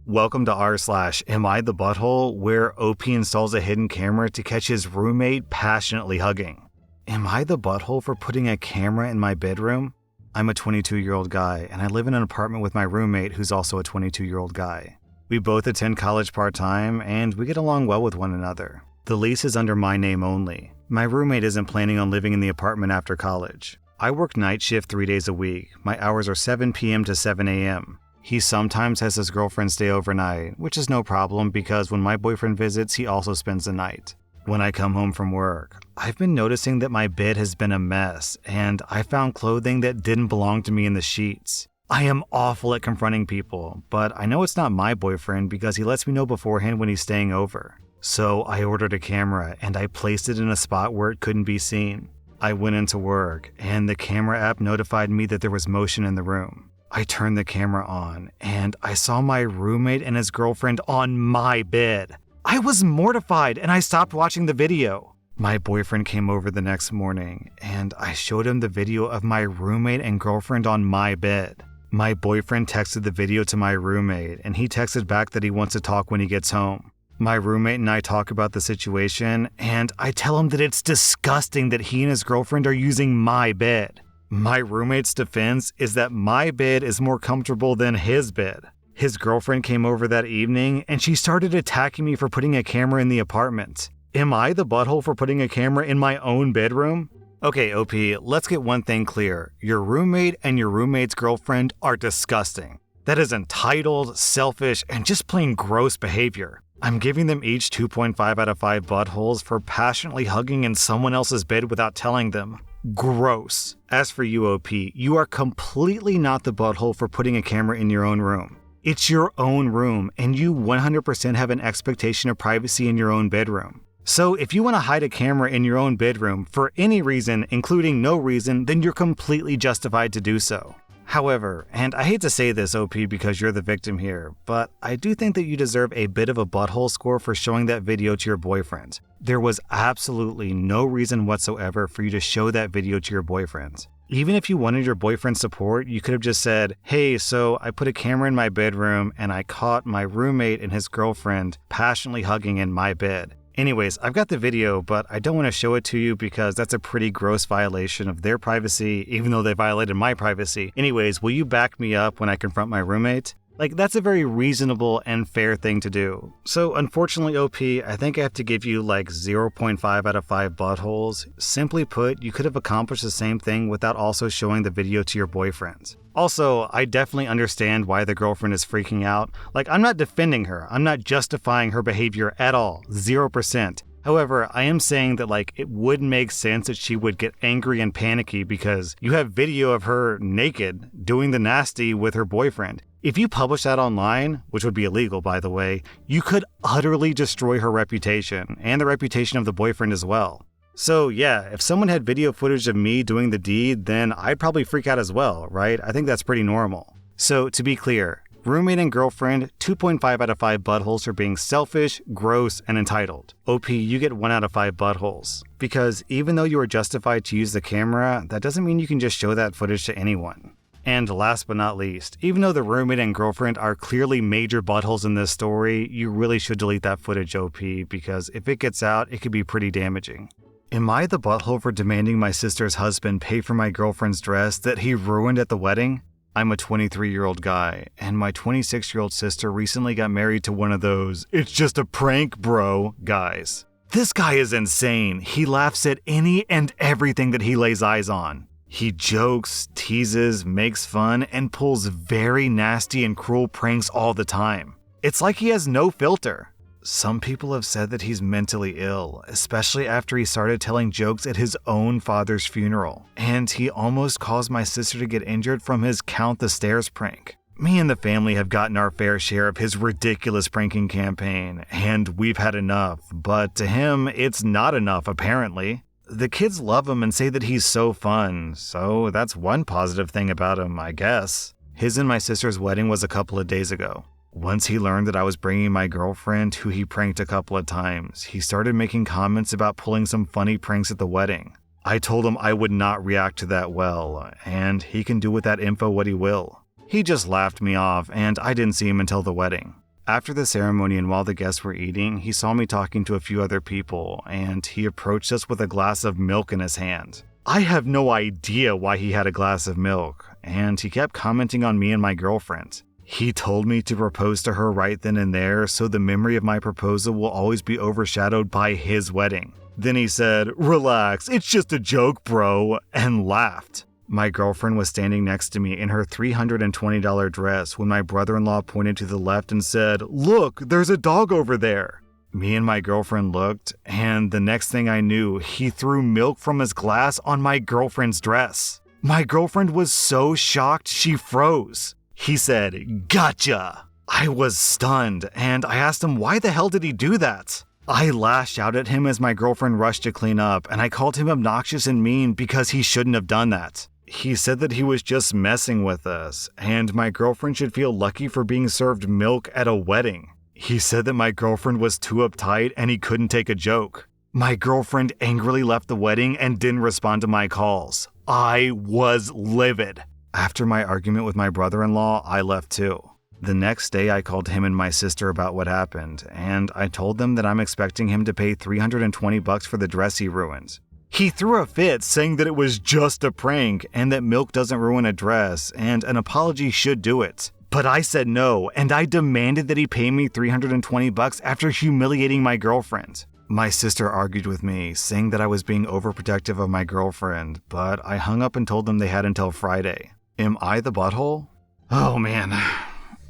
Welcome to rSlash, Am I the Butthole, where OP installs a hidden camera to catch his roommate passionately hugging. Am I the butthole for putting a camera in my bedroom? I'm a 22-year-old guy, and I live in an apartment with my roommate who's also a 22-year-old guy. We both attend college part-time, and we get along well with one another. The lease is under my name only. My roommate isn't planning on living in the apartment after college. I work night shift 3 days a week. My hours are 7 p.m. to 7 a.m. He sometimes has his girlfriend stay overnight, which is no problem because when my boyfriend visits, he also spends the night. When I come home from work, I've been noticing that my bed has been a mess, and I found clothing that didn't belong to me in the sheets. I am awful at confronting people, but I know it's not my boyfriend because he lets me know beforehand when he's staying over. So I ordered a camera and I placed it in a spot where it couldn't be seen. I went into work, and the camera app notified me that there was motion in the room. I turned the camera on, and I saw my roommate and his girlfriend on my bed. I was mortified, and I stopped watching the video. My boyfriend came over the next morning, and I showed him the video of my roommate and girlfriend on my bed. My boyfriend texted the video to my roommate, and he texted back that he wants to talk when he gets home. My roommate and I talk about the situation, and I tell him that it's disgusting that he and his girlfriend are using my bed. My roommate's defense is that my bed is more comfortable than his bed. His girlfriend came over that evening and she started attacking me for putting a camera in the apartment. Am I the butthole for putting a camera in my own bedroom? Okay, OP, let's get one thing clear. Your roommate and your roommate's girlfriend are disgusting. That is entitled, selfish, and just plain gross behavior. I'm giving them each 2.5 out of 5 buttholes for passionately hugging in someone else's bed without telling them. Gross. As for you, OP, you are completely not the butthole for putting a camera in your own room. It's your own room, and you 100% have an expectation of privacy in your own bedroom. So if you want to hide a camera in your own bedroom for any reason, including no reason, then you're completely justified to do so. However, and I hate to say this, OP, because you're the victim here, but I do think that you deserve a bit of a butthole score for showing that video to your boyfriend. There was absolutely no reason whatsoever for you to show that video to your boyfriend. Even if you wanted your boyfriend's support, you could have just said, hey, so I put a camera in my bedroom and I caught my roommate and his girlfriend passionately hugging in my bed. Anyways, I've got the video, but I don't want to show it to you because that's a pretty gross violation of their privacy, even though they violated my privacy. Anyways, will you back me up when I confront my roommate? Like, that's a very reasonable and fair thing to do. So unfortunately, OP, I think I have to give you like 0.5 out of 5 buttholes. Simply put, you could have accomplished the same thing without also showing the video to your boyfriend. Also, I definitely understand why the girlfriend is freaking out. Like, I'm not defending her. I'm not justifying her behavior at all. 0%. However, I am saying that like it would make sense that she would get angry and panicky because you have video of her naked doing the nasty with her boyfriend. If you publish that online, which would be illegal by the way, you could utterly destroy her reputation and the reputation of the boyfriend as well. So yeah, if someone had video footage of me doing the deed, then I'd probably freak out as well, right? I think that's pretty normal. So to be clear, roommate and girlfriend, 2.5 out of 5 buttholes for being selfish, gross, and entitled. OP, you get 1 out of 5 buttholes. Because even though you are justified to use the camera, that doesn't mean you can just show that footage to anyone. And last but not least, even though the roommate and girlfriend are clearly major buttholes in this story, you really should delete that footage, OP, because if it gets out, it could be pretty damaging. Am I the butthole for demanding my sister's husband pay for my girlfriend's dress that he ruined at the wedding? I'm a 23-year-old guy, and my 26-year-old sister recently got married to one of those, it's just a prank, bro, guys. This guy is insane. He laughs at any and everything that he lays eyes on. He jokes, teases, makes fun, and pulls very nasty and cruel pranks all the time. It's like he has no filter. Some people have said that he's mentally ill, especially after he started telling jokes at his own father's funeral. And he almost caused my sister to get injured from his count the stairs prank. Me and the family have gotten our fair share of his ridiculous pranking campaign, and we've had enough, but to him, it's not enough apparently. The kids love him and say that he's so fun, so that's one positive thing about him, I guess. His and my sister's wedding was a couple of days ago. Once he learned that I was bringing my girlfriend, who he pranked a couple of times, he started making comments about pulling some funny pranks at the wedding. I told him I would not react to that well, and he can do with that info what he will. He just laughed me off, and I didn't see him until the wedding. After the ceremony and while the guests were eating, he saw me talking to a few other people, and he approached us with a glass of milk in his hand. I have no idea why he had a glass of milk, and he kept commenting on me and my girlfriend. He told me to propose to her right then and there, so the memory of my proposal will always be overshadowed by his wedding. Then he said, "Relax, it's just a joke, bro," and laughed. My girlfriend was standing next to me in her $320 dress when my brother-in-law pointed to the left and said, "Look, there's a dog over there." Me and my girlfriend looked, and the next thing I knew, he threw milk from his glass on my girlfriend's dress. My girlfriend was so shocked she froze. He said, "Gotcha." I was stunned, and I asked him why the hell did he do that? I lashed out at him as my girlfriend rushed to clean up, and I called him obnoxious and mean because he shouldn't have done that. He said that he was just messing with us, and my girlfriend should feel lucky for being served milk at a wedding. He said that my girlfriend was too uptight and he couldn't take a joke. My girlfriend angrily left the wedding and didn't respond to my calls. I was livid. After my argument with my brother-in-law, I left too. The next day, I called him and my sister about what happened, and I told them that I'm expecting him to pay $320 for the dress he ruined. He threw a fit saying that it was just a prank and that milk doesn't ruin a dress and an apology should do it. But I said no, and I demanded that he pay me $320 after humiliating my girlfriend. My sister argued with me, saying that I was being overprotective of my girlfriend, but I hung up and told them they had until Friday. Am I the butthole? Oh man.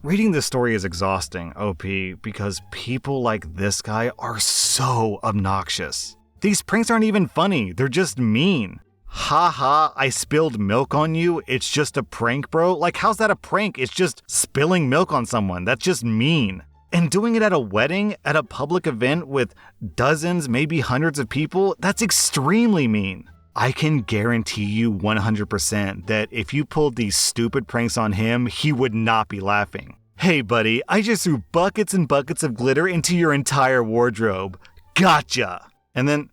Reading this story is exhausting, OP, because people like this guy are so obnoxious. These pranks aren't even funny, they're just mean. Haha, I spilled milk on you, it's just a prank, bro? Like, how's that a prank? It's just spilling milk on someone, that's just mean. And doing it at a wedding, at a public event with dozens, maybe hundreds of people, that's extremely mean. I can guarantee you 100% that if you pulled these stupid pranks on him, he would not be laughing. Hey buddy, I just threw buckets and buckets of glitter into your entire wardrobe. Gotcha! And then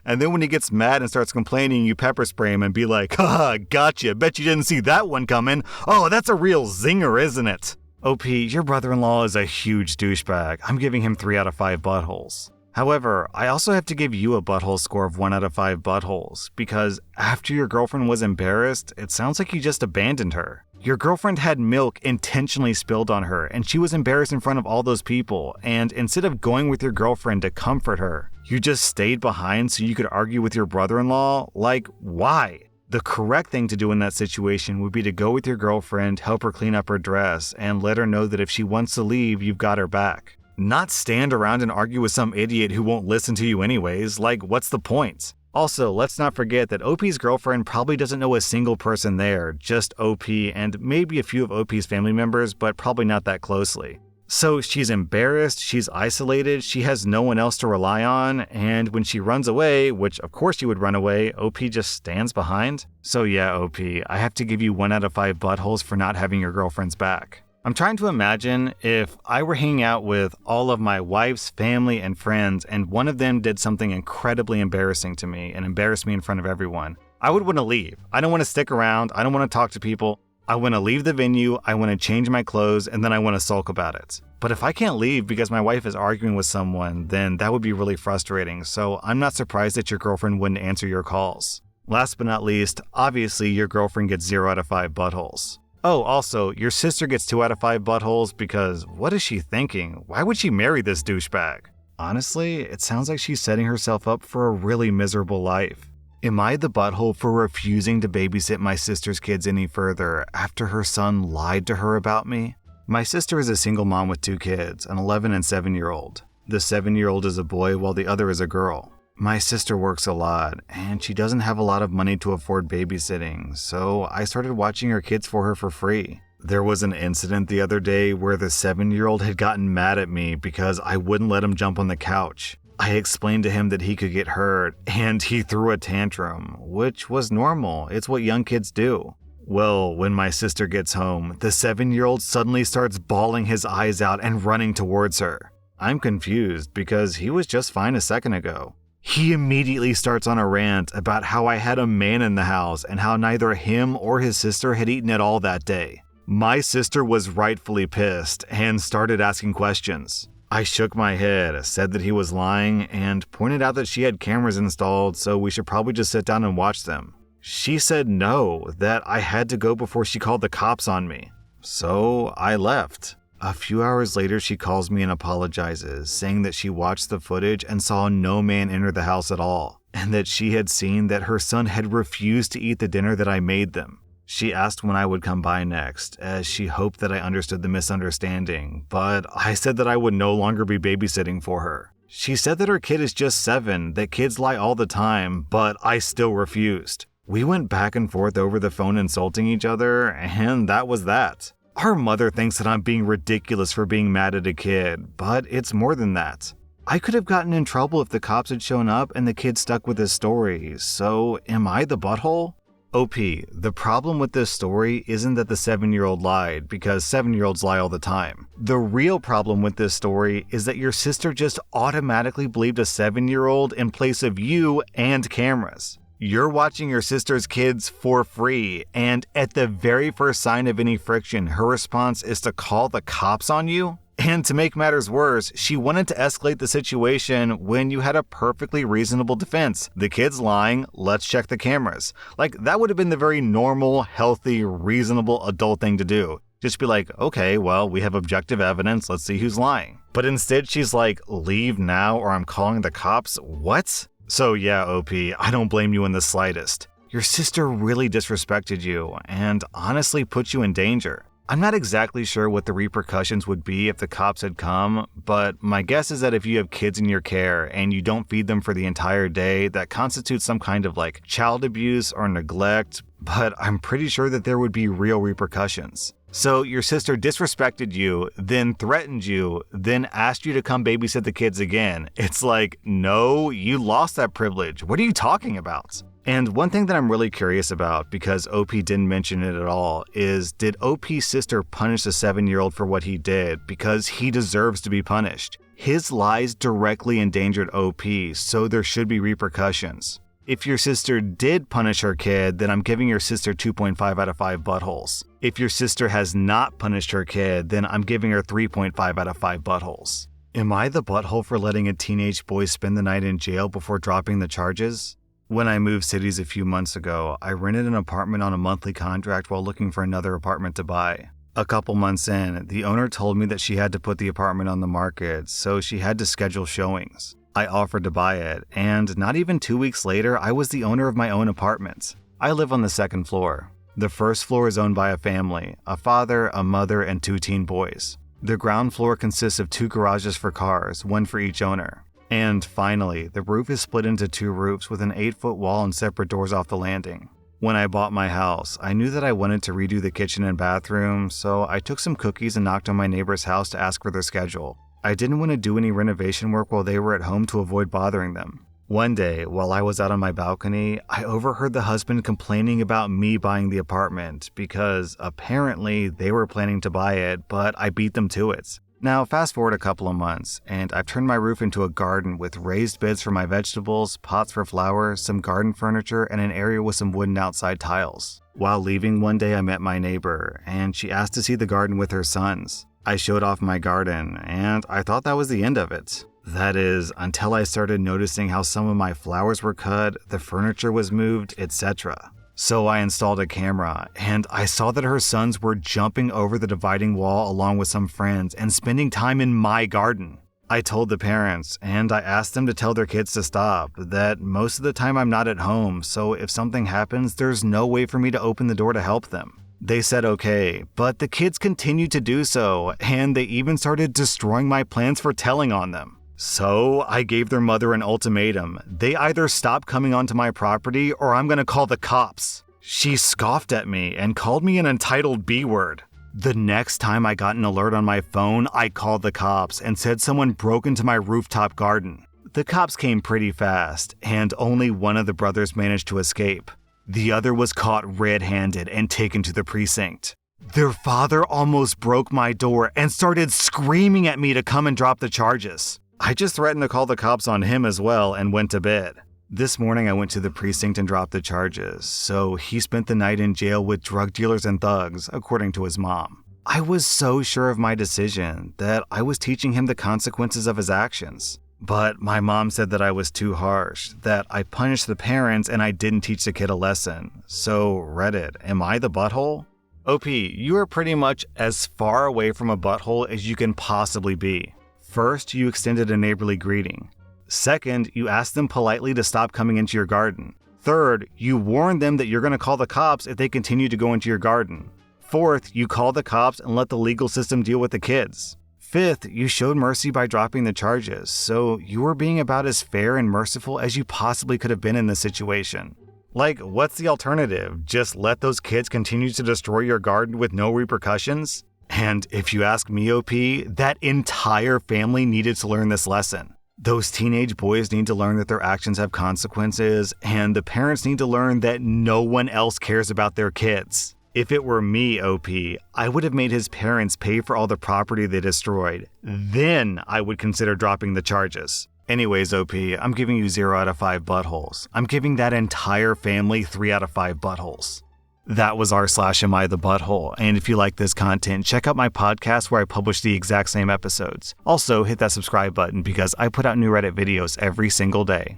when he gets mad and starts complaining, you pepper spray him and be like, "Haha, gotcha, bet you didn't see that one coming. Oh, that's a real zinger, isn't it?" OP, your brother-in-law is a huge douchebag. I'm giving him 3 out of 5 buttholes. However, I also have to give you a butthole score of 1 out of 5 buttholes, because after your girlfriend was embarrassed, it sounds like you just abandoned her. Your girlfriend had milk intentionally spilled on her, and she was embarrassed in front of all those people, and instead of going with your girlfriend to comfort her, you just stayed behind so you could argue with your brother-in-law? Like, why? The correct thing to do in that situation would be to go with your girlfriend, help her clean up her dress, and let her know that if she wants to leave, you've got her back. Not stand around and argue with some idiot who won't listen to you anyways. Like, what's the point? Also, let's not forget that OP's girlfriend probably doesn't know a single person there, just OP and maybe a few of OP's family members, but probably not that closely. So she's embarrassed, she's isolated, she has no one else to rely on, and when she runs away, which of course she would run away, OP just stands behind? So yeah, OP, I have to give you 1 out of 5 buttholes for not having your girlfriend's back. I'm trying to imagine if I were hanging out with all of my wife's family and friends and one of them did something incredibly embarrassing to me and embarrassed me in front of everyone. I would want to leave. I don't want to stick around. I don't want to talk to people. I want to leave the venue. I want to change my clothes and then I want to sulk about it. But if I can't leave because my wife is arguing with someone, then that would be really frustrating. So I'm not surprised that your girlfriend wouldn't answer your calls. Last but not least, obviously your girlfriend gets 0 out of 5 buttholes. Oh, also, your sister gets 2 out of 5 buttholes because what is she thinking? Why would she marry this douchebag? Honestly, it sounds like she's setting herself up for a really miserable life. Am I the butthole for refusing to babysit my sister's kids any further after her son lied to her about me? My sister is a single mom with 2 kids, an 11 and 7-year-old. The 7-year-old is a boy while the other is a girl. My sister works a lot, and she doesn't have a lot of money to afford babysitting, so I started watching her kids for her for free. There was an incident the other day where the 7-year-old had gotten mad at me because I wouldn't let him jump on the couch. I explained to him that he could get hurt, and he threw a tantrum, which was normal. It's what young kids do. Well, when my sister gets home, the 7-year-old suddenly starts bawling his eyes out and running towards her. I'm confused because he was just fine a second ago. He immediately starts on a rant about how I had a man in the house and how neither him or his sister had eaten at all that day. My sister was rightfully pissed and started asking questions. I shook my head, said that he was lying, and pointed out that she had cameras installed, so we should probably just sit down and watch them. She said no, that I had to go before she called the cops on me. So I left. A few hours later, she calls me and apologizes, saying that she watched the footage and saw no man enter the house at all, and that she had seen that her son had refused to eat the dinner that I made them. She asked when I would come by next, as she hoped that I understood the misunderstanding, but I said that I would no longer be babysitting for her. She said that her kid is just 7, that kids lie all the time, but I still refused. We went back and forth over the phone insulting each other, and that was that. Our mother thinks that I'm being ridiculous for being mad at a kid, but it's more than that. I could have gotten in trouble if the cops had shown up and the kid stuck with his story, so am I the butthole? OP, the problem with this story isn't that the 7-year-old lied, because 7-year-olds lie all the time. The real problem with this story is that your sister just automatically believed a 7-year-old in place of you and cameras. You're watching your sister's kids for free, and at the very first sign of any friction, her response is to call the cops on you? And to make matters worse, she wanted to escalate the situation when you had a perfectly reasonable defense. The kid's lying, let's check the cameras. Like, that would have been the very normal, healthy, reasonable adult thing to do. Just be like, okay, well, we have objective evidence, let's see who's lying. But instead she's like, leave now or I'm calling the cops? What? So yeah, OP, I don't blame you in the slightest. Your sister really disrespected you and honestly put you in danger. I'm not exactly sure what the repercussions would be if the cops had come, but my guess is that if you have kids in your care and you don't feed them for the entire day, that constitutes some kind of like child abuse or neglect, but I'm pretty sure that there would be real repercussions. So your sister disrespected you, then threatened you, then asked you to come babysit the kids again. It's like, no, you lost that privilege. What are you talking about? And one thing that I'm really curious about, because OP didn't mention it at all, is did OP's sister punish the 7-year-old for what he did? Because he deserves to be punished. His lies directly endangered OP, so there should be repercussions. If your sister did punish her kid, then I'm giving your sister 2.5 out of 5 buttholes. If your sister has not punished her kid, then I'm giving her 3.5 out of 5 buttholes. Am I the butthole for letting a teenage boy spend the night in jail before dropping the charges? When I moved cities a few months ago, I rented an apartment on a monthly contract while looking for another apartment to buy. A couple months in, the owner told me that she had to put the apartment on the market, so she had to schedule showings. I offered to buy it, and not even 2 weeks later, I was the owner of my own apartment. I live on the 2nd floor. The 1st floor is owned by a family, a father, a mother, and 2 teen boys. The ground floor consists of 2 garages for cars, one for each owner. And finally, the roof is split into 2 roofs with an 8-foot wall and separate doors off the landing. When I bought my house, I knew that I wanted to redo the kitchen and bathroom, so I took some cookies and knocked on my neighbor's house to ask for their schedule. I didn't want to do any renovation work while they were at home to avoid bothering them. One day, while I was out on my balcony, I overheard the husband complaining about me buying the apartment because apparently they were planning to buy it, but I beat them to it. Now, fast forward a couple of months, and I've turned my roof into a garden with raised beds for my vegetables, pots for flowers, some garden furniture, and an area with some wooden outside tiles. While leaving one day, I met my neighbor, and she asked to see the garden with her sons. I showed off my garden, and I thought that was the end of it. That is, until I started noticing how some of my flowers were cut, the furniture was moved, etc. So I installed a camera, and I saw that her sons were jumping over the dividing wall along with some friends and spending time in my garden. I told the parents, and I asked them to tell their kids to stop, that most of the time I'm not at home, so if something happens, there's no way for me to open the door to help them. They said okay, but the kids continued to do so, and they even started destroying my plans for telling on them. So I gave their mother an ultimatum. They either stop coming onto my property or I'm gonna call the cops. She scoffed at me and called me an entitled B-word. The next time I got an alert on my phone, I called the cops and said someone broke into my rooftop garden. The cops came pretty fast, and only one of the brothers managed to escape. The other was caught red-handed and taken to the precinct. Their father almost broke my door and started screaming at me to come and drop the charges. I just threatened to call the cops on him as well and went to bed. This morning I went to the precinct and dropped the charges, so he spent the night in jail with drug dealers and thugs, according to his mom. I was so sure of my decision that I was teaching him the consequences of his actions. But my mom said that I was too harsh, that I punished the parents and I didn't teach the kid a lesson. So Reddit, am I the butthole? OP, you are pretty much as far away from a butthole as you can possibly be. First, you extended a neighborly greeting. Second, you asked them politely to stop coming into your garden. Third, you warned them that you're going to call the cops if they continue to go into your garden. Fourth, you called the cops and let the legal system deal with the kids. Fifth, you showed mercy by dropping the charges, so you were being about as fair and merciful as you possibly could have been in this situation. Like, what's the alternative? Just let those kids continue to destroy your garden with no repercussions? And if you ask me, OP, that entire family needed to learn this lesson. Those teenage boys need to learn that their actions have consequences, and the parents need to learn that no one else cares about their kids. If it were me, OP, I would have made his parents pay for all the property they destroyed. Then I would consider dropping the charges. Anyways, OP, I'm giving you 0 out of 5 buttholes. I'm giving that entire family 3 out of 5 buttholes. That was rSlash AmITheButthole, and if you like this content, check out my podcast where I publish the exact same episodes. Also, hit that subscribe button because I put out new Reddit videos every single day.